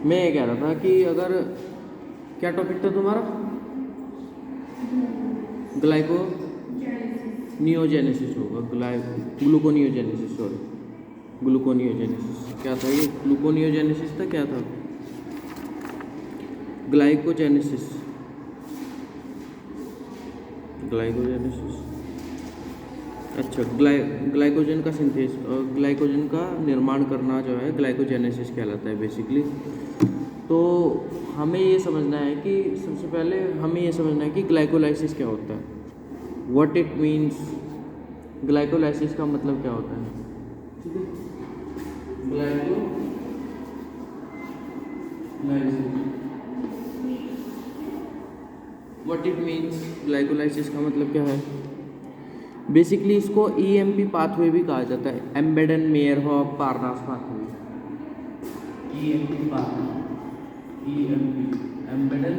मैं ये कह रहा था कि अगर क्या टॉपिक था तुम्हारा? ग्लाइको नियोजेनेसिस होगा, ग्लूकोनियोजेनेसिस, सॉरी ग्लूकोनियोजेनेसिस। क्या था ये? ग्लूकोनियोजेनेसिस था, क्या था? Glycogenesis, glycogenesis. अच्छा, ग्लाइकोजन का सिंथेस, ग्लाइकोजन का निर्माण करना जो है ग्लाइकोजेनेसिस कहलाता है बेसिकली। तो हमें ये समझना है कि सबसे पहले हमें ये समझना है कि ग्लाइकोलाइसिस क्या होता है, व्हाट इट मीन्स। ग्लाइकोलाइसिस का मतलब क्या होता है, ठीक है? Glycolysis, what it means. Glycolysis का मतलब क्या है? बेसिकली इसको ईएमपी पाथवे भी कहा जाता है, Embden Meyerhof Parnas pathway, EMP pathway, EMP Embden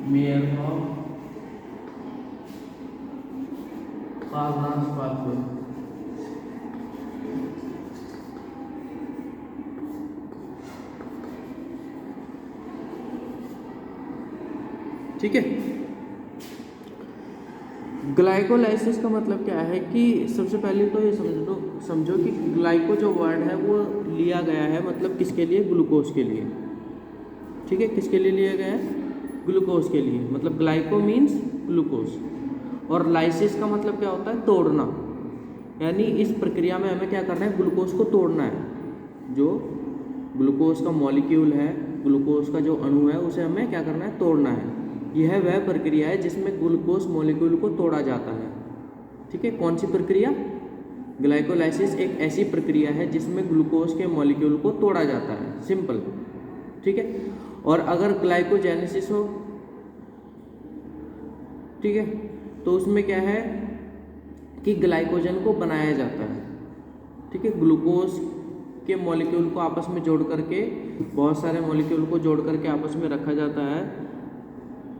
Meyerhof Parnas pathway. ठीक है। ग्लाइकोलाइसिस का मतलब क्या है कि सबसे पहले तो ये समझो कि ग्लाइको जो वर्ड है वो लिया गया है मतलब किसके लिए? ग्लूकोज के लिए। ठीक है, किसके लिए लिया गया है? ग्लूकोज के लिए। मतलब ग्लाइको मीन्स ग्लूकोज, और लाइसिस का मतलब क्या होता है? तोड़ना। यानी इस प्रक्रिया में हमें क्या करना है? ग्लूकोज को तोड़ना है। जो ग्लूकोज का मॉलिक्यूल है, ग्लूकोज का जो अणु है, उसे हमें क्या करना है? तोड़ना है। यह वह प्रक्रिया है जिसमें ग्लूकोज मॉलिक्यूल को तोड़ा जाता है। ठीक है, कौन सी प्रक्रिया? ग्लाइकोलाइसिस एक ऐसी प्रक्रिया है जिसमें ग्लूकोज के मॉलिक्यूल को तोड़ा जाता है, सिंपल। ठीक है। और अगर ग्लाइकोजेनेसिस हो, ठीक है, तो उसमें क्या है कि ग्लाइकोजन को बनाया जाता है। ठीक है, ग्लूकोज के मॉलिक्यूल को आपस में जोड़ करके, बहुत सारे मॉलिक्यूल को जोड़ करके आपस में रखा जाता है।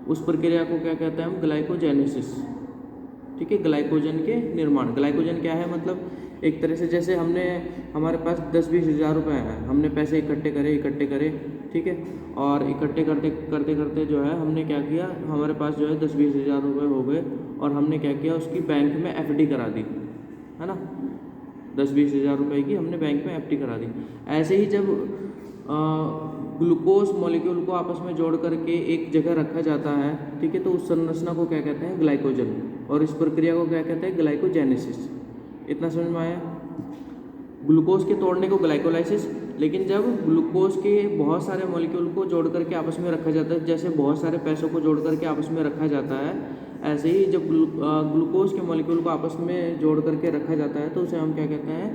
उस प्रक्रिया को क्या कहते हैं हम? ग्लाइकोजेनेसिस। ठीक है, ग्लाइकोजन के निर्माण। ग्लाइकोजन क्या है? मतलब एक तरह से जैसे हमारे पास 10-20 हज़ार रुपये हैं, हमने पैसे इकट्ठे करे, ठीक है, और इकट्ठे करते करते जो है हमने क्या किया, हमारे पास जो है 10-20 हज़ार रुपये हो गए, और हमने क्या किया, उसकी बैंक में एफडी करा दी, है ना? 10-20 हज़ार रुपये की हमने बैंक में एफडी करा दी। ऐसे ही जब ग्लूकोज मॉलिक्यूल को आपस में जोड़ करके एक जगह रखा जाता है, ठीक है, तो उस संरचना को क्या कहते हैं? ग्लाइकोजन। और इस प्रक्रिया को क्या कहते हैं? ग्लाइकोजेनेसिस। इतना समझ में आया? ग्लूकोज के तोड़ने को ग्लाइकोलाइसिस। लेकिन जब ग्लूकोज के बहुत सारे मॉलिक्यूल को जोड़ करके आपस में रखा जाता है, जैसे बहुत सारे पैसों को जोड़ करके आपस में रखा जाता है, ऐसे ही जब ग्लूकोज के मॉलिक्यूल को आपस में जोड़ करके रखा जाता है तो उसे हम क्या कहते हैं?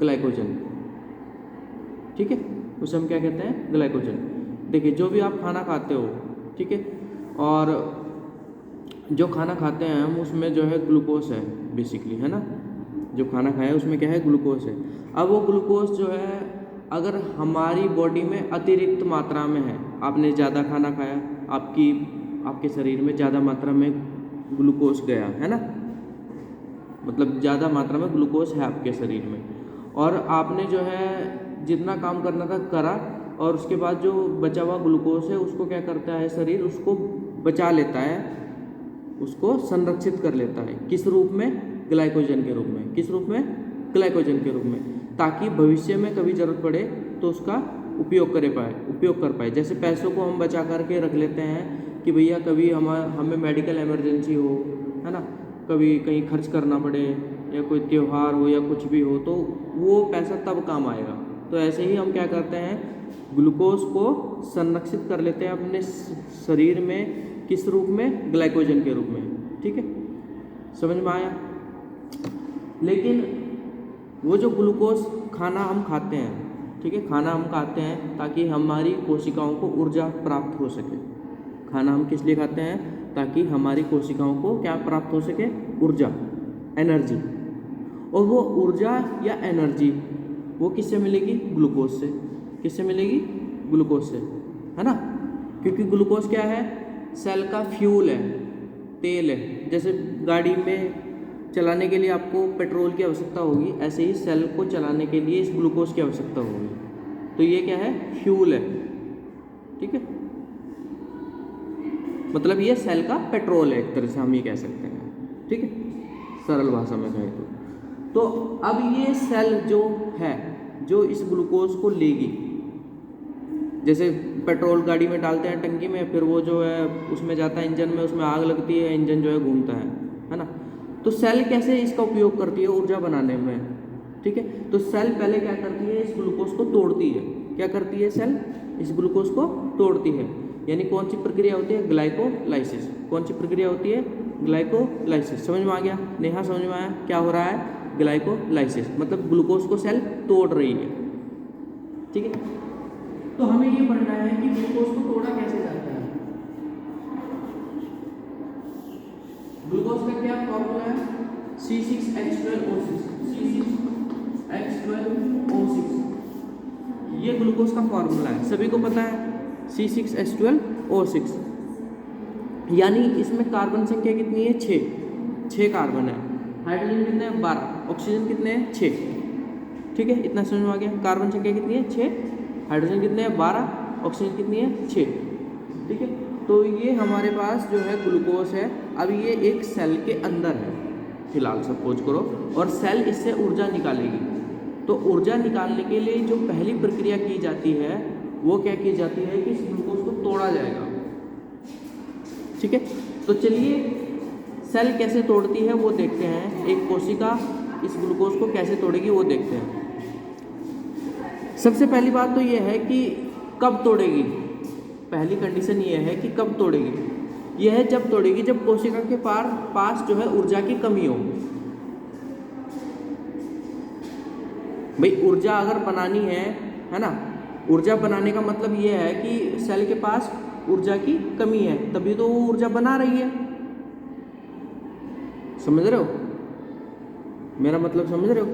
ग्लाइकोजन। ठीक है, उसे हम क्या कहते हैं? ग्लाइकोजन। देखिए, जो भी आप खाना खाते हो, ठीक है, और जो खाना खाते हैं हम, उसमें जो है ग्लूकोज है बेसिकली, है ना? जो खाना खाया है उसमें क्या है? ग्लूकोज है। अब वो ग्लूकोज जो है अगर हमारी बॉडी में अतिरिक्त मात्रा में है, आपने ज़्यादा खाना खाया, आपके शरीर में ज़्यादा मात्रा में ग्लूकोज गया, है ना? मतलब ज़्यादा मात्रा में ग्लूकोज है आपके शरीर में, और आपने जो है जितना काम करना था करा, और उसके बाद जो बचा हुआ ग्लूकोज है उसको क्या करता है शरीर? उसको बचा लेता है, उसको संरक्षित कर लेता है। किस रूप में? ग्लाइकोजन के रूप में। किस रूप में? ग्लाइकोजन के रूप में, ताकि भविष्य में कभी ज़रूरत पड़े तो उसका उपयोग कर पाए। जैसे पैसों को हम बचा करके रख लेते हैं कि भैया कभी हमें मेडिकल इमरजेंसी हो, है ना, कभी कहीं खर्च करना पड़े, या कोई त्यौहार हो या कुछ भी हो, तो वो पैसा तब काम आएगा। तो ऐसे ही हम क्या करते हैं? ग्लूकोज को संरक्षित कर लेते हैं अपने शरीर में। किस रूप में? ग्लाइकोजन के रूप में। ठीक है, समझ में आया? लेकिन वो जो ग्लूकोज खाना हम खाते हैं, ठीक है, खाना हम खाते हैं ताकि हमारी कोशिकाओं को ऊर्जा प्राप्त हो सके। खाना हम किस लिए खाते हैं? ताकि हमारी कोशिकाओं को क्या प्राप्त हो सके? ऊर्जा, एनर्जी। और वो ऊर्जा या एनर्जी वो किससे मिलेगी? ग्लूकोज से। किससे मिलेगी? ग्लूकोज से, है ना? क्योंकि ग्लूकोज क्या है? सेल का फ्यूल है, तेल है। जैसे गाड़ी में चलाने के लिए आपको पेट्रोल की आवश्यकता होगी, ऐसे ही सेल को चलाने के लिए इस ग्लूकोज की आवश्यकता होगी। तो ये क्या है, फ्यूल है। ठीक है, मतलब ये सेल का पेट्रोल है, एक तरह से हम ये कह सकते हैं। ठीक है, सरल भाषा में कहें तो अब ये सेल जो है, जो इस ग्लूकोज को लेगी, जैसे पेट्रोल गाड़ी में डालते हैं टंकी में, फिर वो जो है उसमें जाता है इंजन में, उसमें आग लगती है, इंजन जो है घूमता है ना। तो सेल कैसे इसका उपयोग करती है ऊर्जा बनाने में। ठीक है, तो सेल पहले क्या करती है, इस ग्लूकोज को तोड़ती है। क्या करती है सेल, इस ग्लूकोज को तोड़ती है। यानी कौन सी प्रक्रिया होती है, ग्लाइकोलाइसिस। कौन सी प्रक्रिया होती है, ग्लाइकोलाइसिस। समझ में आ गया, नेहा समझ में आया क्या हो रहा है, ग्लाइकोलाइसिस, मतलब ग्लूकोज को सेल तोड़ रही है। ठीक है, तो हमें ये पढ़ना है कि ग्लूकोज को तोड़ा कैसे जाता है। ग्लूकोज का क्या फॉर्मूला है, C6H12O6, C6H12O6, ये ग्लूकोज का फॉर्मूला है, सभी को पता है, C6H12O6। यानी इसमें कार्बन संख्या कितनी है, 6 कार्बन है। हाइड्रोजन कितने हैं, 12। ऑक्सीजन कितने हैं, 6। ठीक है, इतना समझ में आ गया। कार्बन संख्या कितनी है, 6। हाइड्रोजन कितने हैं, 12। ऑक्सीजन कितनी है, 6। ठीक है, तो ये हमारे पास जो है ग्लूकोज है। अब ये एक सेल के अंदर है फिलहाल, सपोज करो, और सेल इससे ऊर्जा निकालेगी। तो ऊर्जा निकालने के लिए जो पहली प्रक्रिया की जाती है वो क्या की जाती है कि इस ग्लूकोज को तोड़ा जाएगा। ठीक है, तो चलिए सेल कैसे तोड़ती है वो देखते हैं। एक कोशिका इस ग्लूकोज को कैसे तोड़ेगी वो देखते हैं। सबसे पहली बात तो ये है कि कब तोड़ेगी। पहली कंडीशन ये है कि कब तोड़ेगी। यह है जब तोड़ेगी जब कोशिका के पास जो है ऊर्जा की कमी हो। भाई ऊर्जा अगर बनानी है ना, ऊर्जा बनाने का मतलब ये है कि सेल के पास ऊर्जा की कमी है, तभी तो वो ऊर्जा बना रही है। समझ रहे हो मेरा मतलब, समझ रहे हो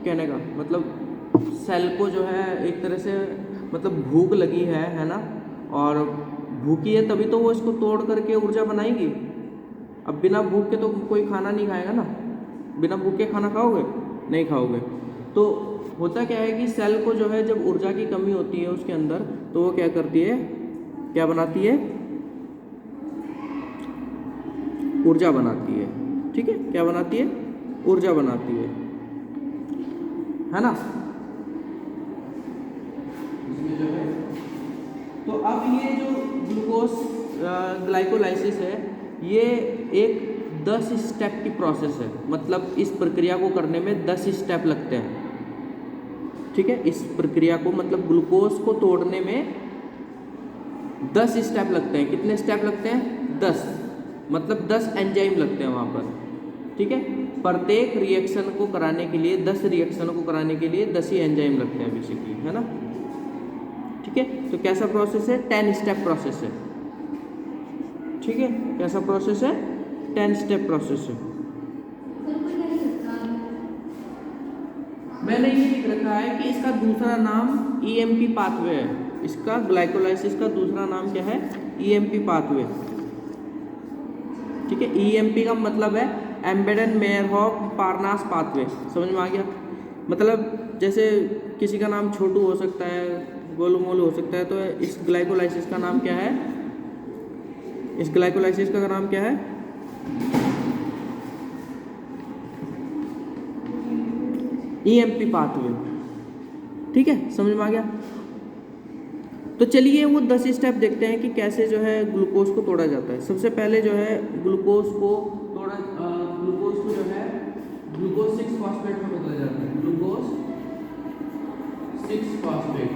कहने का मतलब। सेल को जो है एक तरह से मतलब भूख लगी है ना, और भूखी है तभी तो वो इसको तोड़ करके ऊर्जा बनाएगी। अब बिना भूख के तो कोई खाना नहीं खाएगा ना, बिना भूख के खाना खाओगे, नहीं खाओगे। तो होता क्या है कि सेल को जो है जब ऊर्जा की कमी होती है उसके अंदर, तो वो क्या करती है, क्या बनाती है, ऊर्जा बनाती है। ठीक है, क्या बनाती है, ऊर्जा बनाती है ना। इसमें जो है तो अब ये जो ग्लूकोज ग्लाइकोलाइसिस है, ये एक 10 स्टेप की प्रोसेस है। मतलब इस प्रक्रिया को करने में 10 स्टेप लगते हैं। ठीक है, इस प्रक्रिया को मतलब ग्लूकोज को तोड़ने में 10 स्टेप लगते हैं। कितने स्टेप लगते हैं, 10, मतलब 10 एंजाइम लगते हैं वहाँ पर। ठीक है, प्रत्येक रिएक्शन को कराने के लिए 10 रिएक्शनों को कराने के लिए 10 ही एंजाइम लगते हैं बेसिकली, है ना। ठीक है, तो कैसा प्रोसेस है, 10 स्टेप प्रोसेस है। ठीक है, कैसा प्रोसेस है, 10 स्टेप प्रोसेस है। मैंने ये लिख रखा है कि इसका दूसरा नाम EMP पाथवे है। इसका ग्लाइकोलाइसिस का दूसरा नाम क्या है, EMP पाथवे। ठीक है, EMP का मतलब है एम्बेडेड मेयरहॉफ पार्नास पाथवे। समझ में आ गया। मतलब जैसे किसी का नाम छोटू हो सकता है, गोलू मोलू हो सकता है, तो इस ग्लाइकोलाइसिस का नाम क्या है, इस ग्लाइकोलाइसिस का नाम क्या है, EMP पाथवे। ठीक है, समझ में आ गया। तो चलिए वो 10 स्टेप देखते हैं कि कैसे जो है ग्लूकोज को तोड़ा जाता है। सबसे पहले जो है ग्लूकोज को जो है ग्लूकोज 6 फॉस्फेट में बदला जाता है। ग्लूकोज 6 फॉस्फेट,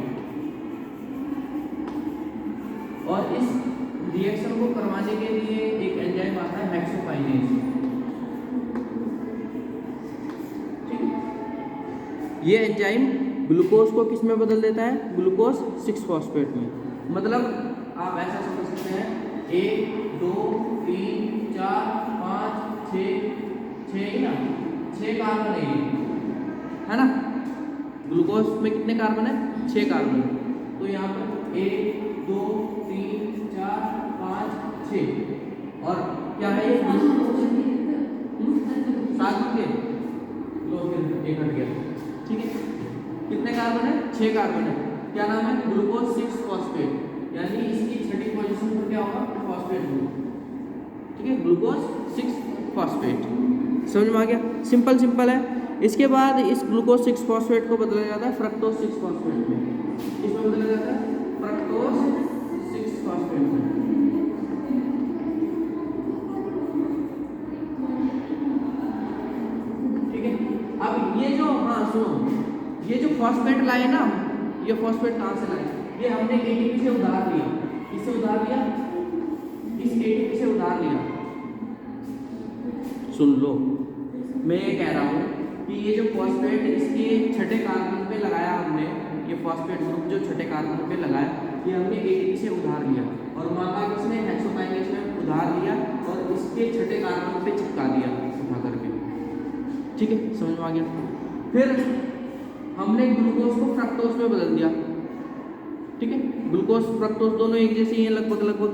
और इस रिएक्शन को करवाने के लिए एक एंजाइम आता है हेक्सोकाइनेज। ठीक है, ये एंजाइम ग्लूकोज को किस में बदल देता है, ग्लूकोज 6 फॉस्फेट में। मतलब आप ऐसा समझ सकते हैं 1 2 3 4 5 6 ही ना, 6 कार्बन है ना। ग्लूकोज में कितने कार्बन है, 6 कार्बन। तो यहाँ पर 1 2 3 4 5 6, और क्या है ये 7 के लो, फिर 1 हट गया। ठीक है, कितने कार्बन है, 6 कार्बन है। क्या नाम है, ग्लूकोज 6 फॉस्फेट, यानी इसकी छठी पोजीशन पर क्या होगा, फॉस्फेट ग्रुप, ठीक है, ग्लूकोज 6 फॉस्फेट। समझ में आ गया, सिंपल सिंपल है। इसके बाद इस ग्लूकोज 6 फॉस्फेट को बदला जाता है फ्रक्टोज 6 फॉस्फेट में। इसमें बदला जाता है फ्रक्टोज 6 फॉस्फेट में। ठीक है, अब ये जो, हाँ सुनो, ये जो फॉस्फेट लाए ना, ये फॉस्फेट कहाँ से लाए, ये हमने एटीपी से उधार लिया, इससे उधार लिया, इस एटीपी से उधार लिया। सुन लो, मैं ये कह रहा हूँ कि ये जो फॉस्फेट इसके छठे कार्बन पे लगाया हमने, ये फॉस्फेट ग्रुप जो छठे कार्बन पे लगाया, ये हमने एटीपी से उधार लिया और मांगा किसने, हेक्सोकाइनेज ने उधार लिया और इसके छठे कार्बन पे चिपका दिया उठा करके। ठीक है, समझ में आ गया। फिर हमने ग्लूकोज को फ्रक्टोज में बदल दिया। ठीक है, ग्लूकोज फ्रक्टोज दोनों एक जैसे ही हैं, लगभग लगभग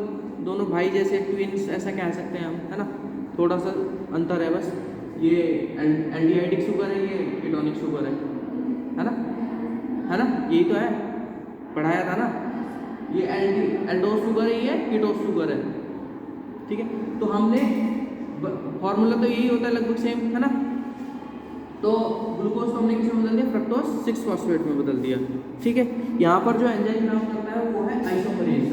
दोनों भाई जैसे, ट्विंस ऐसा कह सकते हैं हम, है ना, थोड़ा सा अंतर है बस। ये एल्डिहाइडिक शुगर है, ये कीटोनिक शुगर है ना, यही तो है, पढ़ाया था ना। ये एल्डोज शुगर है, ये कीटोस शुगर है। ठीक है, तो हमने फॉर्मूला तो यही होता है लगभग सेम, है ना। तो ग्लूकोज को हमने किसमें बदल दिया, फ्रक्टोज 6 फॉस्फेट में बदल दिया। ठीक है, यहाँ पर जो एंजाइम काम करता है वो है आइसोमरेज।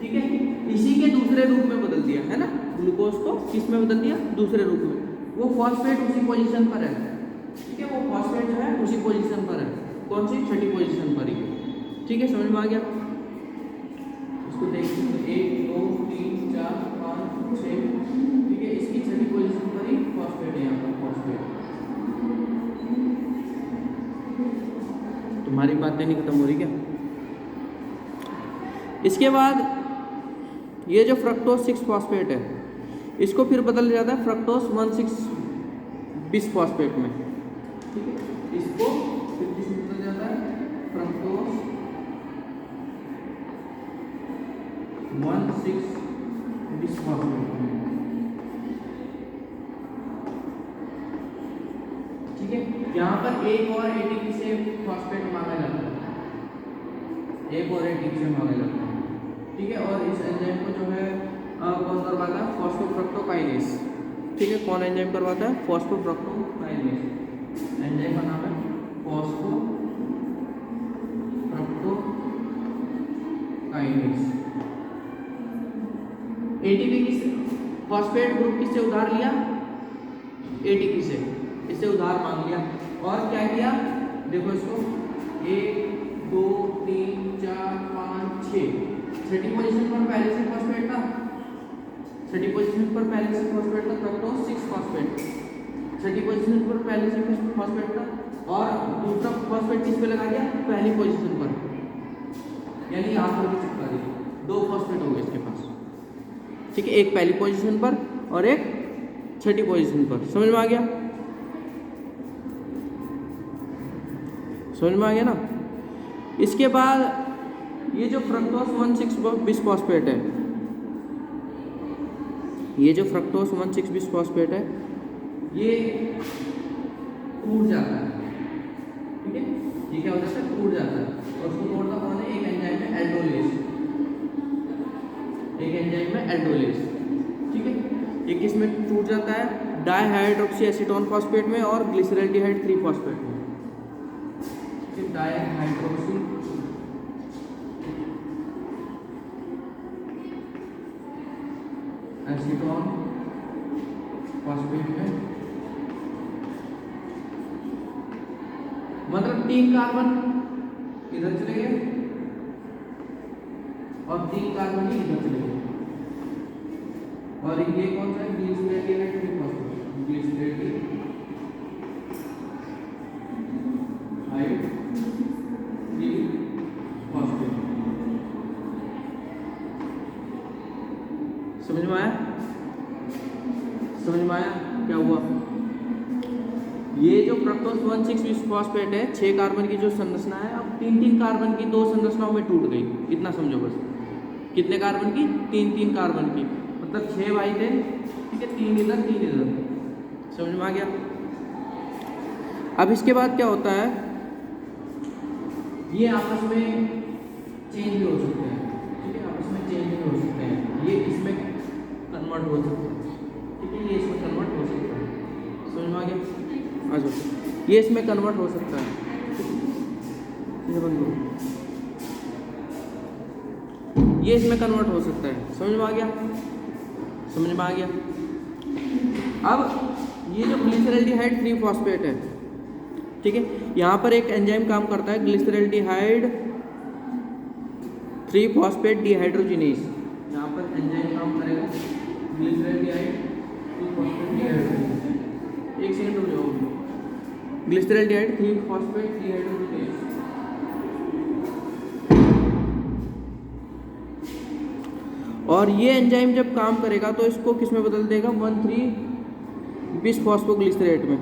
ठीक है, इसी के दूसरे रूप में बदल दिया, है ना, ग्लूकोज को किस में बदल दिया, दूसरे रूप में। वो फॉस्फेट उसी पोजीशन पर है। ठीक है, वो फॉस्फेट जो है उसी पोजीशन पर है, कौन सी, छठी पोजीशन पर ही। ठीक है, समझ में आ गया। इसको देखिए 1 2 3 4 5 6, ठीक है, इसकी छठी पोजीशन पर ही फॉस्फेट है, यहाँ पर फॉस्फेट। तुम्हारी बातें नहीं खत्म हो रही क्या। इसके बाद ये जो फ्रक्टोज 6 फॉस्फेट है, इसको फिर बदल जाता है फ्रक्टोज 1,6 बिस फॉस्फेट में। ठीक है, इसको फिर किसमें बदल जाता है, फ्रक्टोज 1,6 बिस फॉस्फेट में। ठीक है, यहाँ पर एक और एटीपी से फॉस्फेट मांगा जाता है, एक और एटीपी से मांगा जाता है। ठीक है, और इस एंजाइम को जो है कौन करवाता है, फॉस्फोफ्रक्टोकाइनेज। ठीक है, कौन एंजाइम करवाता है, फॉस्फोफ्रक्टोकाइनेज। एंजाइम का नाम है फॉस्फोफ्रक्टोकाइनेज। एटीपी किस, फॉस्फेट ग्रुप किससे उधार लिया, एटीपी से, इससे उधार मांग लिया और क्या किया, देखो इसको 1 2 3 4 5 6, छठी पोजीशन पर पहले से फॉस्फेट था, छठी पोजीशन पर पहले से फॉस्फेट था फ्रक्टोज 6 फॉस्फेट, छठी पोजीशन पर पहले से फॉस्फेट था, और दूसरा फॉस्फेट किस पे लगा दिया, पहली पोजीशन पर, यानी यहाँ पर भी चिपका दिया, 2 फॉस्फेट हो गए इसके पास। ठीक है, एक पहली पोजीशन पर और एक छठी पोजीशन पर। समझ में आ गया, समझ में आ गया ना। इसके बाद ये जो फ्रक्टोज 1,6 बिस फॉस्फेट है, ये जो फ्रक्टोज 1,6 बिस फॉस्फेट है, ये टूट जाता है। ठीक है, ये क्या हो जाता है, टूट जाता है, और उसको तोड़ता कौन है, एक एंजाइम है एल्डोलेज, एक एंजाइम है एल्डोलेज। ठीक है, ये किस में टूट जाता है, डाइहाइड्रोक्सी एसीटोन फॉस्फेट में और ग्लिसरल्डिहाइड 3 फॉस्फेट में। डाइहाइड्रोक्सी एसीटोन फॉस्फेट में, मतलब 3 कार्बन इधर चले गए और 3 कार्बन ही इधर चले गए, और ये कौन सा है, ग्लिसरल्डिहाइड 3 फॉस्फेट, ग्लिसरल्डिहाइड 3 फॉस्फेट। समझ में आया, समझ में आया क्या हुआ। ये जो फ्रक्टोज 1,6 बिस फॉस्फेट है, 6 कार्बन की जो संरचना है, अब 3-3 कार्बन की 2 संरचनाओं में टूट गई। इतना समझो बस, कितने कार्बन की, 3-3 कार्बन की, मतलब 6 भाई थे। ठीक है, 3 इधर 3 इधर। समझ में आ गया। अब इसके बाद क्या होता है, ये आपस में चेंज भी हो सकते हैं, ठीक है, आपस में चेंज भी हो सकते हैं, ये इसमें कन्वर्ट हो सकता है, ठीक है, ये इसमें कन्वर्ट हो सकता है, समझ में आ गया? आ जाओ, ये इसमें कन्वर्ट हो सकता है, ये बंद करो, ये इसमें कन्वर्ट हो सकता है, समझ में आ गया? समझ में आ गया? अब ये जो ग्लिसरल्डिहाइड 3 फॉस्फेट है, ठीक है, यहाँ पर एक एंजाइम काम करता है ग्लिसरल्डिहाइड 3 फॉस्फेट डिहाइड्रोजिनेज, यहाँ पर एंजाइम काम करेगा ग्लिसरल्डिहाइड 3 फॉस्फेट डिहाइड्रोजिनेज। एक सेकंड रुक जाओ, ग्लिसरल्डिहाइड 3 फॉस्फेट डिहाइड्रोजिनेज, और ये एंजाइम जब काम करेगा तो इसको किस में बदल देगा? 1,3-बिसफॉस्फोग्लिसरेट में,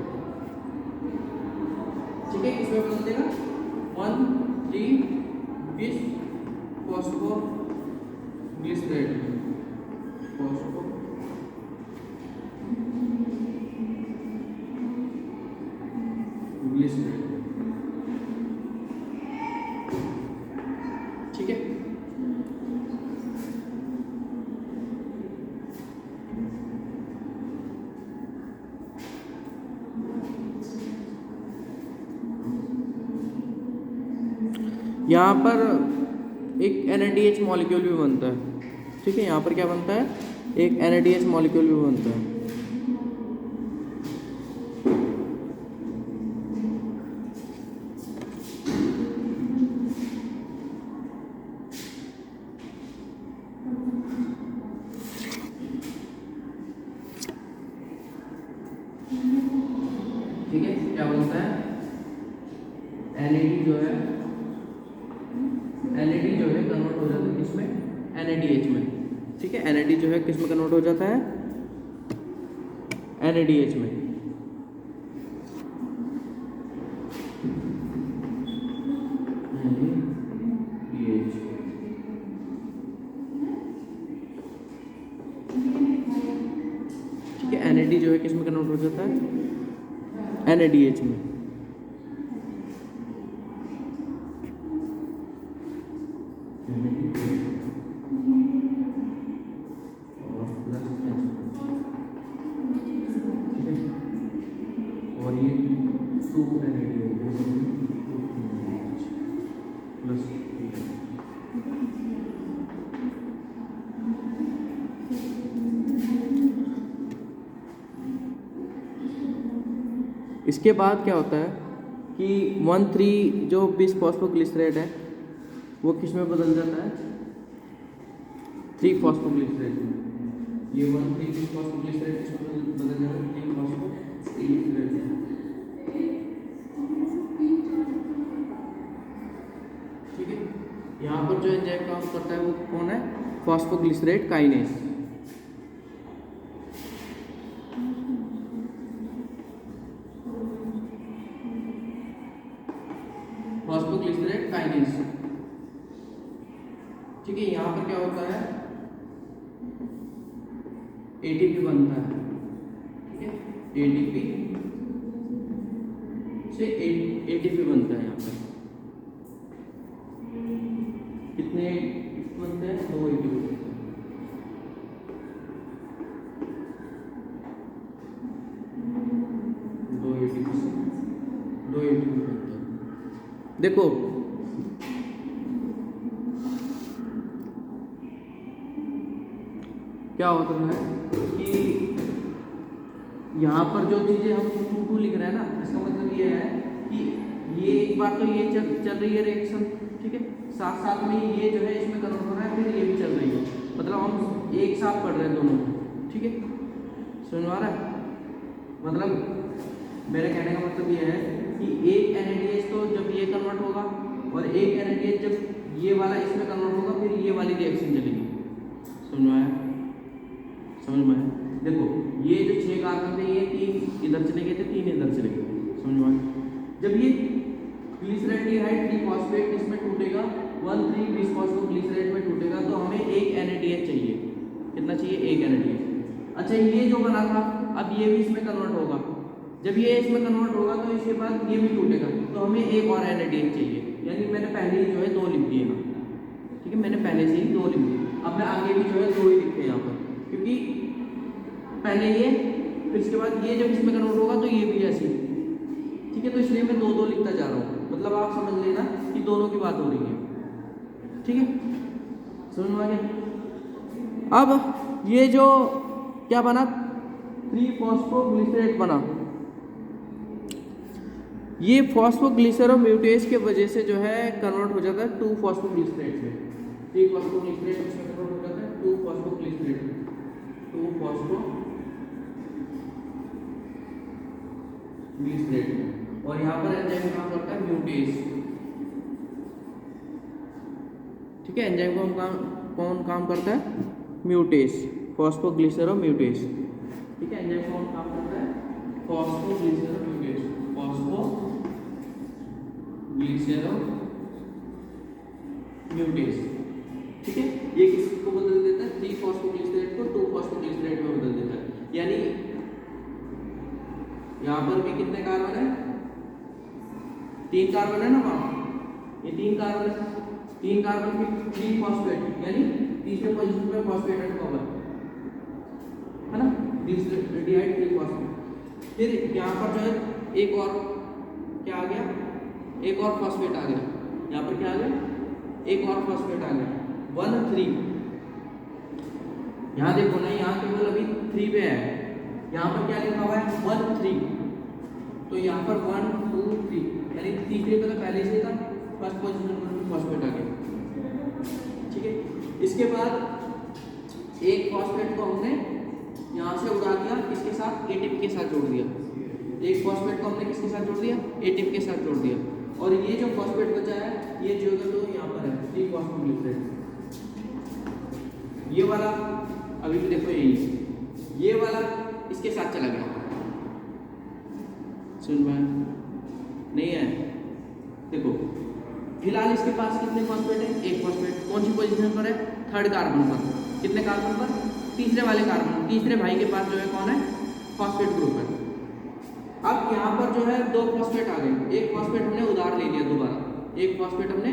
ठीक है, किसमें बदल देगा? 1,3-बिसफॉस्फोग्लिसरेट में, फॉस्फोग्लिसरेट, ठीक है। यहाँ पर एक NADH मॉलिक्यूल भी बनता है, ठीक है, यहाँ पर क्या बनता है? एक NADH मॉलिक्यूल भी बनता है, ठीक है, क्या बनता है? NAD जो है कन्वर्ट हो जाता है किसमें? NADH में, ठीक है, NAD जो है किसमें कन्वर्ट हो जाता है? NADH में, NADH, ठीक है, NAD जो है किसमें कन्वर्ट हो जाता है? NADH में, और ये 2 प्लस, इसके बाद क्या होता है कि 1,3 जो बिसफॉस्फोग्लिसरेट है वो किस में बदल जाता है? 3 फॉस्फोग्लिसरेट में, ये 1,3 बिसफॉस्फोग्लिसरेट किसमें बदल जाता है? 3 फॉस्फोग्लिसरेट में, ठीक है। यहाँ पर जो एंजाइम काम करता है वो कौन है? फॉस्फोग्लिसरेट काइनेज, फॉस्फोग्लिसरेट काइनेज, ठीक है। यहाँ पर क्या होता है? ATP बनता है, ठीक है, ATP से ATP बनता है। यहाँ पर कितने बनते हैं? 2 ATP बनते हैं, 2 ATP बनते हैं। देखो क्या होता है कि यहाँ पर जो चीज़ें हम 2 लिख रहे हैं ना, इसका मतलब ये है कि ये एक बार तो ये चल रही है रिएक्शन, ठीक है, साथ साथ में ये जो है इसमें कन्वर्ट हो रहा है, फिर ये भी चल रही है, मतलब हम एक साथ पढ़ रहे हैं दोनों, ठीक है, समझ में आ रहा है? मतलब मेरे कहने का मतलब ये है कि एक NADH तो जब ये कन्वर्ट होगा और एक NADH जब ये वाला इसमें कन्वर्ट होगा, फिर ये वाली रिएक्शन चलेगी। समझ में आया? समझ में आया? देखो ये जो 6 कार्बन थे, ये 3 इधर चले गए थे, 3 इधर चले गए, समझ में आया? जब ये ग्लिसरल्डिहाइड 3 फॉस्फेट इसमें टूटेगा, 1,3-बिसफॉस्फोग्लिसरेट में टूटेगा, तो हमें एक NADH चाहिए। कितना चाहिए? एक NADH। अच्छा, ये जो बना था अब ये भी इसमें कन्वर्ट होगा, जब ये इसमें कन्वर्ट होगा तो इसके बाद ये भी टूटेगा, तो हमें एक और NADH चाहिए। यानी मैंने पहले ही जो है 2 लिख दिए यहाँ, ठीक है, मैंने पहले से ही 2 लिख दिए। अब मैं आगे भी जो है 2 ही लिखे यहाँ पर, क्योंकि पहले ये फिर इसके बाद ये जब इसमें कन्वर्ट होगा तो ये भी ऐसे, ठीक है, तो इसलिए मैं 2 लिखता जा रहा हूँ। मतलब आप समझ लेना कि दोनों की बात हो रही है, ठीक है, समझ में आ गया। अब ये जो क्या बना, 3-फॉस्फोग्लिसरेट बना। ये फॉस्फोग्लिसरोम्यूटेज के वजह से जो है कन्वर्ट हो जाता है 2-फॉस्फोग्लिसरेट में। 3-फॉस्फोग्लिसरेट इसमें कन्वर्ट हो जाता है 2-फॉस्फोग्लिसरेट, 2-फॉस्फोग्लिसरेट में। और यहाँ पर एंजाइम काम करता है म्यूटेज, ठीक है, एंजाइम कौन काम करता है, म्यूटेज, फॉस्फोग्लिसरोम्यूटेज, ठीक है, एंजाइम कौन काम करता है, फॉस्फोग्लिसरोम्यूटेज, फॉस्फोग्लिसरोम्यूटेज, ठीक है। ये किसको बदल देता है, 3-फॉस्फोग्लिसरेट को 2-फॉस्फोग्लिसरेट में बदल देता है। यानी यहाँ पर भी कितने कार्बन है, 3 कार्बन है ना, वहाँ ये 3 कार्बन है, 3 कार्बन की 3 फॉस्फेट, यानी तीसरे पोजीशन पे फॉस्फेट कॉमन है ना, डिहाइड 3 फॉस्फेट। फिर यहाँ पर जो है एक और क्या आ गया, एक और फॉस्फेट आ गया, यहाँ पर क्या आ गया, एक और फॉस्फेट आ गया 1-3। यहाँ देखो ना, यहाँ केवल अभी 3 पे है, यहाँ पर क्या लिखा हुआ है 1-3, तो यहाँ पर 1-2-3, यानी तीसरे पे तो पहले से था, फर्स्ट पोजीशन पर फॉस्फेट आ गया, ठीक है। इसके बाद एक फॉस्फेट को हमने यहाँ से उड़ा दिया, किसके साथ, एटीपी के साथ जोड़ दिया। एक फॉस्फेट को हमने किसके साथ जोड़ दिया, एटीपी के साथ जोड़ दिया। और ये जो फॉस्फेट बचा है ये जो है तो यहाँ पर है 3-फॉस्फोग्लिसरेट, ये वाला अभी भी देखो यही, ये वाला इसके साथ चला गया, सुन में नहीं है, देखो फिलहाल इसके पास कितने फॉस्फेट है, एक फॉस्फेट, कौन सी पोजीशन पर है, 3rd कार्बन पर, कितने कार्बन पर, तीसरे वाले कार्बन, तीसरे भाई के पास जो है कौन है, फॉस्फेट ग्रुप है। अब यहाँ पर जो है 2 फॉस्फेट आ गए, एक फॉस्फेट हमने उधार ले लिया दोबारा, एक फॉस्फेट हमने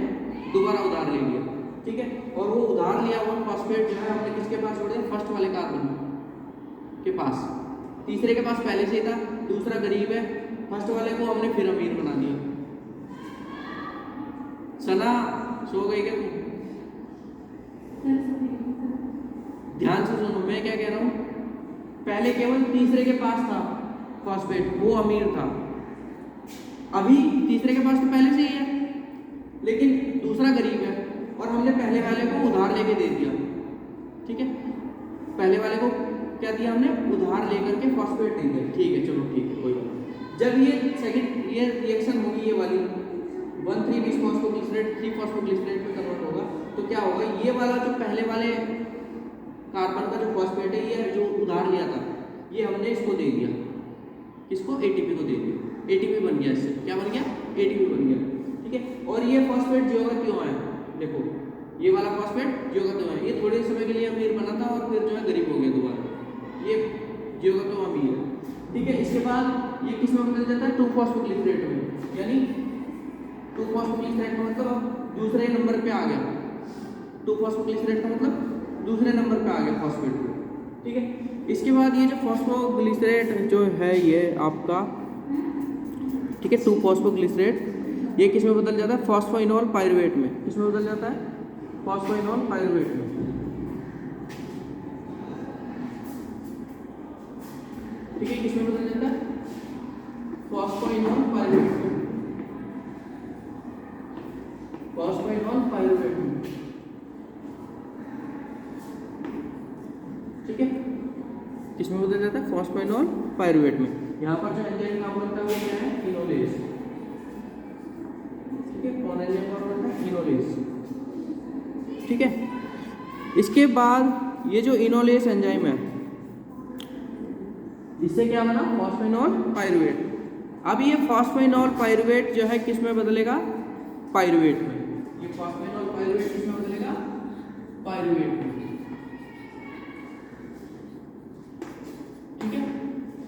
दोबारा उधार ले लिया, ठीक है, और वो उधार लिया हुआ फॉस्फेट जो है हमने किसके पास छोड़ दिया, फर्स्ट वाले कार्बन के पास, तीसरे के पास पहले से ही था, दूसरा गरीब है, फर्स्ट वाले को हमने फिर अमीर बना दिया। सना सो गई क्या तुम, ध्यान से सुनो मैं क्या कह रहा हूँ, पहले केवल तीसरे के पास था फॉस्फेट, वो अमीर था, अभी तीसरे के पास तो पहले से ही है लेकिन दूसरा गरीब है, और हमने पहले वाले को उधार लेके दे दिया, ठीक है, पहले वाले को क्या दिया हमने, उधार लेकर के फॉस्फेट दे दिया, ठीक है, चलो ठीक है, कोई बात। जब ये सेकंड ये रिएक्शन होगी, ये वाली 1,3-फॉस्फोग्लिसरेट 3-फॉस्फोग्लिसरेट में कन्वर्ट होगा, तो क्या होगा, ये वाला जो पहले वाले कार्बन का जो फॉस्फेट है, ये जो उधार लिया था, ये हमने इसको दे दिया, किसको, एटीपी को दे दिया, एटीपी बन गया, इससे क्या बन गया, एटीपी बन गया, ठीक है। और ये फॉस्फेट जो होगा क्यों है, देखो ये वाला फॉस्फेट जो होगा क्यों है, ये थोड़े समय के लिए अमीर बना था और फिर जो है गरीब हो गया दोबारा, ये जो होगा तो अमीर है, ठीक है। इसके बाद ये किस में बदल जाता है, 2-फॉस्फोग्लिसरेट में, यानी 2-फॉस्फोग्लिसरेट का मतलब दूसरे नंबर पे आ गया, 2-फॉस्फोग्लिसरेट का मतलब दूसरे नंबर पे आ गया फॉस्फेट, ठीक है। इसके बाद ये जो फॉस्फोग्लिसरेट जो है ये आपका, ठीक है, 2-फॉस्फोग्लिसरेट, ये किस में बदल जाता है, फॉस्फोइनोल पायरुवेट में, किस में बदल जाता है, फॉस्फोइनोल पायरुवेट में, ठीक है, किस में बदल जाता है, फॉस्फोइनोल पायरुवेट में, फॉस्फोइनोल पायरुवेट में, ठीक है, किसमें बदल जाता है, फॉस्फोइनोल पायरुवेट में। यहाँ पर जो एंजाइम काम करता है वो क्या है, इनोलेज, ठीक है, कौन एंजाइम काम करता है, इनोलेज, ठीक है। इसके बाद ये जो इनोलेज एंजाइम है, इससे क्या बना, फॉस्फोइनोल पायरुवेट। अब ये फॉस्फोइनोल पायरुवेट जो है किस में बदलेगा, पायरुवेट में, ये फॉस्फोइनोल पायरुवेट किस में बदलेगा, पायरुवेट में, ठीक है,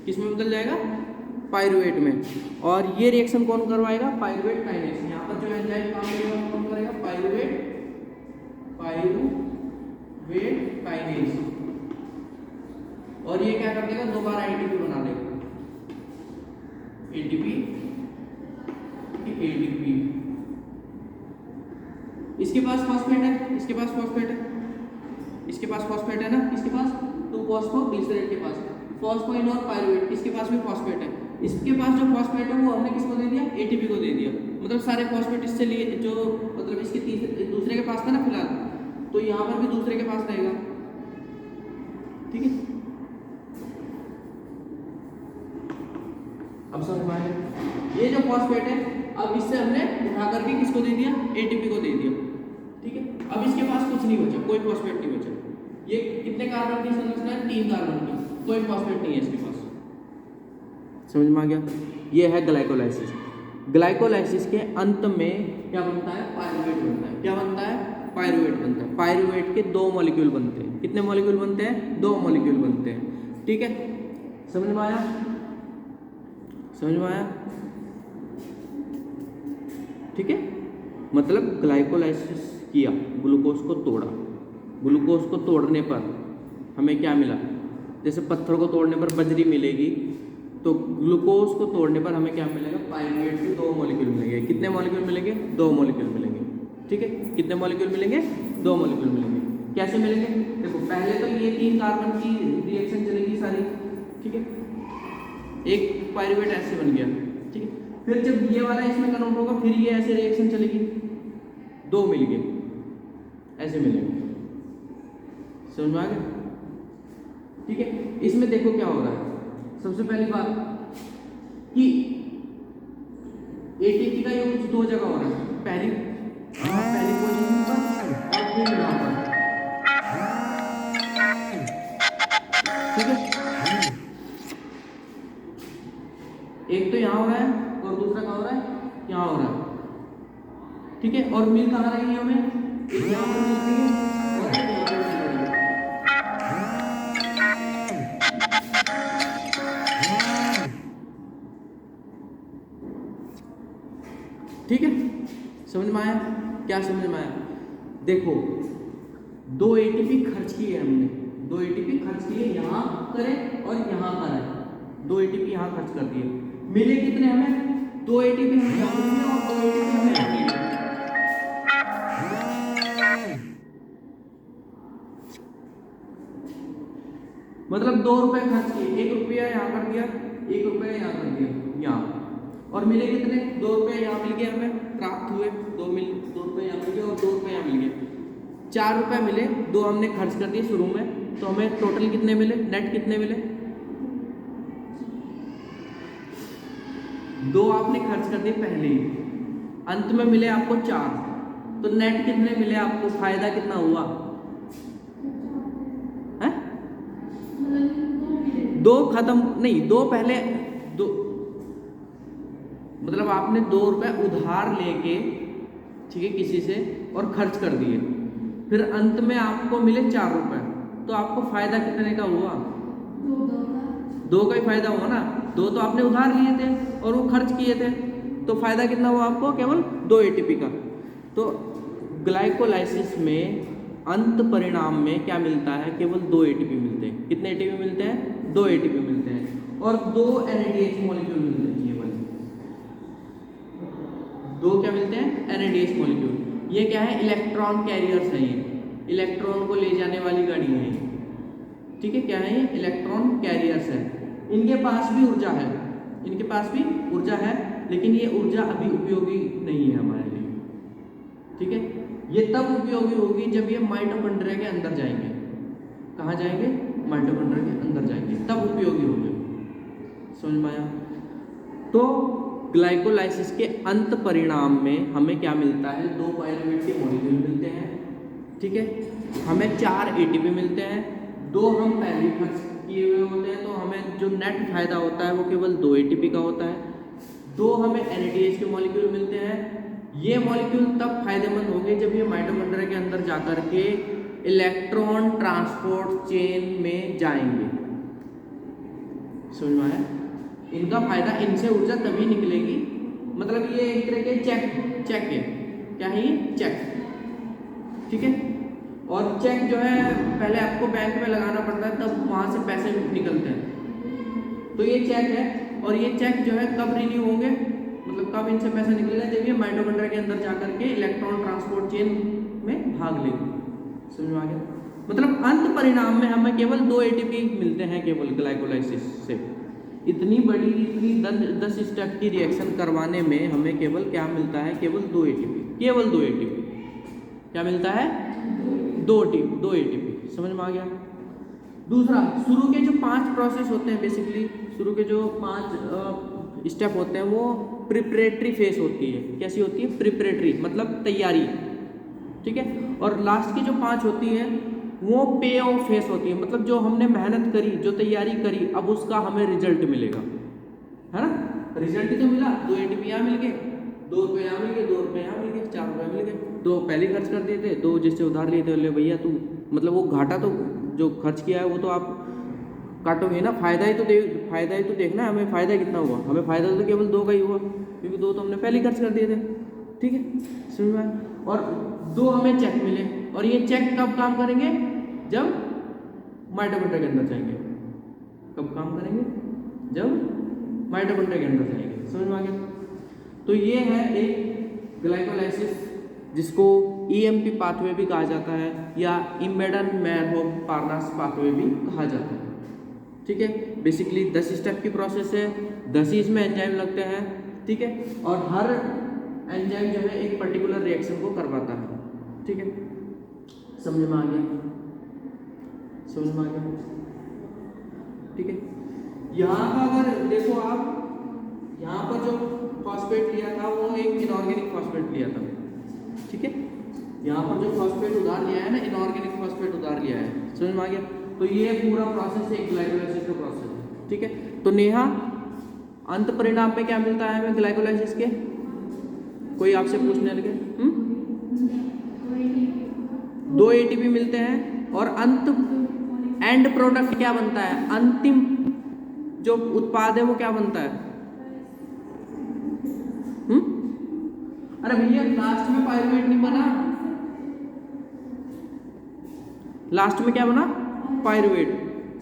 किस में बदल जाएगा, पायरुवेट में, और ये रिएक्शन कौन करवाएगा? Pyruvate kinase. यहाँ पर जो एंजाइम काम करेगा कौन करेगा? Pyruvate kinase. और ये क्या कर देगा? दोबारा एटीपी बना देगा, एटीपी। इसके पास फॉस्फेट है, इसके पास फॉस्फेट है, इसके पास फॉस्फेट है ना, इसके पास 2-फॉस्फोग्लिसरेट के पास फॉस्फोइन और पायरुवेट, इसके पास भी फॉस्फेट है। इसके पास जो फॉस्फेट है वो हमने किसको दे दिया? एटीपी को दे दिया। मतलब सारे फॉस्फेट इससे लिए, जो मतलब इसके दूसरे के पास था ना फिलहाल, तो यहाँ पर भी दूसरे के पास रहेगा। ठीक है, अब समझ में आया? ये जो फॉस्फेट है, अब इससे हमने उठा करके किसको दे दिया? एटीपी को दे दिया। ठीक है, अब इसके पास कुछ नहीं बचा, कोई फॉस्फेट नहीं बचा। ये कितने कार्बन की संरचना है? 3 कार्बन की, कोई फॉस्फेट नहीं है इसके पास। समझ में आ गया? ये है ग्लाइकोलाइसिस। ग्लाइकोलाइसिस के अंत में क्या बनता है? पायरुवेट बनता है। क्या बनता है? पायरुवेट बनता है। पायरुवेट के 2 मॉलिक्यूल बनते हैं। कितने मॉलिक्यूल बनते हैं? 2 मॉलिक्यूल बनते हैं। ठीक है, समझ में आया? समझ में आया? ठीक है, मतलब ग्लाइकोलाइसिस किया, ग्लूकोज को तोड़ा। ग्लूकोज को तोड़ने पर हमें क्या मिला? जैसे पत्थर को तोड़ने पर बजरी मिलेगी, तो ग्लूकोज को तोड़ने पर हमें क्या मिलेगा? पायरुवेट के 2 मॉलिक्यूल मिलेंगे। कितने मॉलिक्यूल मिलेंगे? 2 मॉलिक्यूल मिलेंगे। ठीक है, कितने मॉलिक्यूल मिलेंगे? 2 मॉलिक्यूल मिलेंगे। कैसे मिलेंगे? देखो, पहले तो ये 3 कार्बन की रिएक्शन चलेगी सारी। ठीक है, एक पायरुवेट ऐसे बन गया। ठीक है, फिर जब ये वाला इसमें कन्वर्ट होगा, फिर ये ऐसे रिएक्शन चलेगी, 2 मिल गए, ऐसे मिलेंगे। समझ में आ गया? ठीक है, इसमें देखो क्या हो रहा है। सबसे पहली बात कि एटीपी का यूज 2 जगह हो रहा है, पहली पोजीशन पर और फिर यहाँ पर। ठीक है, एक तो यहाँ हो रहा है और दूसरा कहाँ हो रहा है? यहाँ हो रहा है। ठीक है, और मिल कहाँ रही है हमें? एक यहाँ पर मिल रही है और एक यहाँ पर मिल रही है। ठीक है, समझ में आया? क्या समझ में आया? देखो, 2 एटीपी खर्च किए हमने, 2 एटीपी खर्च किए, यहाँ करें और यहाँ करें, 2 एटीपी यहाँ खर्च कर दिए। मिले कितने हमें? 2 एटीपी हमें यहाँ मिले और 2 एटीपी हमें यहाँ मिले। मतलब 2 रुपए खर्च किए, 1 रुपया यहाँ कर दिया, 1 रुपया यहाँ कर दिया, यहाँ, और मिले कितने? 2 रुपये यहाँ मिल गए हमें, प्राप्त हुए 2 रुपये यहाँ मिल गए और 2 रुपये यहाँ मिल गए। 4 रुपये मिले, 2 हमने खर्च कर दिए शुरू में, तो हमें टोटल कितने मिले? नेट कितने मिले? 2 आपने खर्च कर दिए पहले ही, अंत में मिले आपको 4, तो नेट कितने मिले आपको? फायदा कितना हुआ? है 2 खत्म नहीं, 2 पहले, 2 मतलब आपने 2 रुपए उधार लेके, ठीक है, किसी से, और खर्च कर दिए, फिर अंत में आपको मिले 4 रुपए, तो आपको फायदा कितने का हुआ? 2 का ही फायदा हुआ ना। 2 तो आपने उधार लिए थे और वो खर्च किए थे, तो फायदा कितना हुआ आपको? केवल 2 एटीपी का। तो ग्लाइकोलाइसिस में अंत परिणाम में क्या मिलता है? केवल 2 एटीपी मिलते हैं। कितने एटीपी मिलते हैं? 2 एटीपी मिलते हैं, और 2 NADH मॉलिक्यूल मिलते हैं। 2 क्या मिलते हैं? NADH molecule. ये क्या है? इलेक्ट्रॉन कैरियर्स है, ये इलेक्ट्रॉन को ले जाने वाली गाड़ी है। ठीक है, क्या है ये? इलेक्ट्रॉन कैरियर्स है। इनके पास भी ऊर्जा है, इनके पास भी ऊर्जा है, लेकिन ये ऊर्जा अभी उपयोगी नहीं है हमारे लिए। ठीक है, ये तब उपयोगी होगी जब ये माइटोकॉन्ड्रिया के अंदर जाएंगे। कहाँ जाएंगे? माइटोकॉन्ड्रिया के अंदर जाएंगे, तब उपयोगी होंगे। समझ में आया? तो ग्लाइकोलाइसिस के अंत परिणाम में हमें क्या मिलता है? 2 पायरुवेट के मॉलिक्यूल मिलते हैं। ठीक है, हमें 4 एटीपी मिलते हैं, 2 हम पहले खर्च किए हुए होते हैं, तो हमें जो नेट फायदा होता है वो केवल 2 एटीपी का होता है। 2 हमें NADH के मॉलिक्यूल मिलते हैं। ये मॉलिक्यूल तब फायदेमंद होंगे जब ये माइटोकॉन्ड्रिया के अंदर जाकर के इलेक्ट्रॉन ट्रांसपोर्ट चेन में जाएंगे। समझ में आया? इनका फायदा, इनसे ऊर्जा तभी निकलेगी, मतलब ये एक तरह के चेक है, क्या है ये, चेक, ठीक है। और चेक जो है पहले आपको बैंक में लगाना पड़ता है, तब वहाँ से पैसे निकलते हैं। तो ये चेक है, और ये चेक जो है कब रिन्यू होंगे, मतलब कब इनसे पैसा निकलेगा, जब ये माइटोकॉन्ड्रिया के अंदर जाकर के इलेक्ट्रॉन ट्रांसपोर्ट चेन में भाग लेंगे। समझ में आ गया? मतलब अंत परिणाम में हमें केवल 2 एटीपी मिलते हैं केवल ग्लाइकोलाइसिस से। इतनी बड़ी, इतनी 10 स्टेप की रिएक्शन करवाने में हमें केवल क्या मिलता है, केवल 2 एटीपी, केवल 2 एटीपी। क्या मिलता है? 2 एटीपी। समझ में आ गया? दूसरा, शुरू के जो 5 प्रोसेस होते हैं, बेसिकली शुरू के जो 5 स्टेप होते हैं वो प्रिपरेटरी फेस होती है। कैसी होती है? प्रिपरेटरी, मतलब तैयारी, ठीक है। और लास्ट की जो 5 होती है वो पे ऑफ फेस होती है, मतलब जो हमने मेहनत करी, जो तैयारी करी, अब उसका हमें रिजल्ट मिलेगा, है ना। रिजल्ट तो मिला, 2 एटीपी यहाँ मिल गए, 2 रुपये यहाँ मिल गए, 2 रुपये यहाँ मिल गए, 4 रुपये मिल गए। 2 पहले खर्च कर दिए थे, 2 जिससे उधार लिए थे, बोले भैया तू, मतलब वो घाटा तो जो खर्च किया है वो तो आप काटोगे ना, फायदा ही तो देखना है हमें, फायदा कितना हुआ। हमें फायदा तो केवल 2 का ही हुआ, क्योंकि 2 तो हमने पहले ही खर्च कर दिए थे, ठीक है। समझ में? और 2 हमें चेक मिले, और ये चेक कब काम करेंगे? जब माइटोकॉन्ड्रिया के अंदर जाएंगे। कब काम करेंगे? जब माइटोकॉन्ड्रिया के अंदर जाएंगे। समझ में आ गया? तो ये है एक ग्लाइकोलाइसिस, जिसको ईएमपी पाथवे भी कहा जाता है, या इम्बेडन मैनहोफ पार्नास पाथवे भी कहा जाता है, ठीक है। बेसिकली 10 स्टेप की प्रोसेस है, 10 ही इसमें एंजाइम लगते हैं, ठीक है। और हर एंजाइम जो है एक पर्टिकुलर रिएक्शन को करवाता है, ठीक है। समझ में आ गया? समझ में आ गया? ठीक है। यहाँ का अगर देखो आप, यहाँ पर जो फॉस्फेट लिया था वो एक इनऑर्गेनिक फॉस्फेट लिया था, ठीक है। यहाँ पर जो फॉस्फेट उधार लिया है ना, इनऑर्गेनिक फॉस्फेट उधार लिया है। समझ में आ गया? तो ये पूरा प्रोसेस एक ग्लाइकोलाइसिस का प्रोसेस है, ठीक है। तो नेहा, अंत परिणाम में क्या मिलता है हमें ग्लाइकोलाइसिस के? कोई आपसे पूछने लगे? 2 एटीपी मिलते हैं, और अंत एंड प्रोडक्ट क्या बनता है? अंतिम जो उत्पाद है वो क्या बनता है? अरे भैया, लास्ट में पाइरुवेट नहीं बना, लास्ट में क्या बना? पाइरुवेट।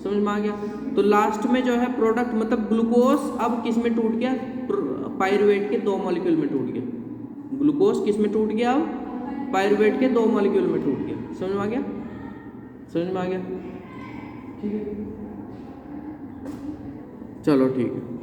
समझ में आ गया? तो लास्ट में जो है प्रोडक्ट, मतलब ग्लूकोज अब किस में टूट गया? पाइरुवेट के 2 मॉलिक्यूल में टूट गया। ग्लूकोज किस में टूट गया? अब पाइरुवेट के 2 मॉलिक्यूल में टूट गया। समझ में आ गया? समझ में आ गया? ठीक है, चलो ठीक है।